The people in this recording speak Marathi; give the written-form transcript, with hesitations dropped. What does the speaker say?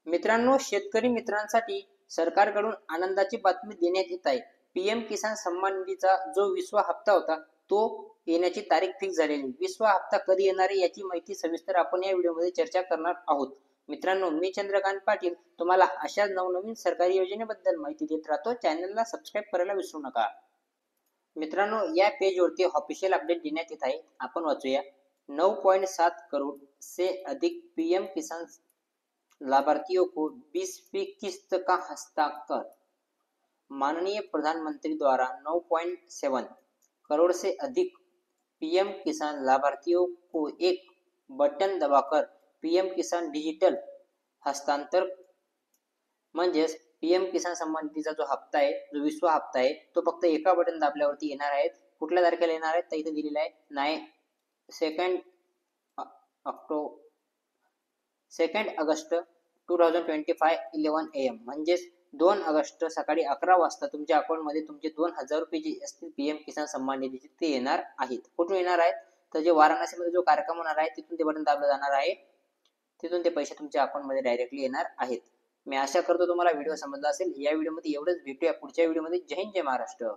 मित्रांनो, शेतकरी मित्रांसाठी सरकारकडून आनंदाची बातमी देण्यात येत आहे. पीएम किसान सन्मान निधीचा जो 20वा हप्ता होता तो येण्याची तारीख फिक्स झालेली. 20वा हप्ता कधी येणार आहे याची माहिती सविस्तर आपण या व्हिडिओमध्ये चर्चा करणार आहोत. मित्रांनो, मी चंद्रकांत पाटील तुम्हाला अशा नवनवीन सरकारी योजनेबद्दल माहिती देत राहतो. चॅनलला सबस्क्राईब करायला विसरू नका. मित्रांनो, या पेजवरती ऑफिशियल अपडेट देण्यात येत आहे. आपण वाचूया. 9.7 करोड़ से अधिक पीएम किसान लाभार्थियों को 20वीं किस्त का हस्तांतरण। माननीय प्रधानमंत्री द्वारा 9.7 करोड़ से अधिक पीएम किसान लाभार्थियों को एक बटन दबाकर पीएम किसान डिजिटल हस्तांतरण म्हणजेच पीएम किसान सन्मान निधीचा जो हप्ता आहे, जो 20वा हप्ता आहे, तो फक्त एका बटन दाबल्यावरती येणार आहे. कुठल्या तारखेला येणार आहे तर इथे दिलेलं आहे 2 ऑगस्ट 2025 11 AM म्हणजेच 2 ऑगस्ट सकाळी 11 वाजता तुमच्या अकाउंटमध्ये तुमचे 2000 रुपये जे असतील पीएम किसान सन्मान निधीचे ते येणार आहेत. कुठून येणार आहेत तर जे वाराणसीमध्ये जो कार्यक्रम होणार आहे तिथून ते बटन दाबलं जाणार आहे. तिथून ते पैसे तुमच्या अकाउंटमध्ये डायरेक्टली येणार आहेत. मी आशा करतो तुम्हाला व्हिडिओ समजला असेल. या व्हिडिओमध्ये एवढंच. भेटूया पुढच्या व्हिडिओमध्ये. जय हिंद, जय महाराष्ट्र.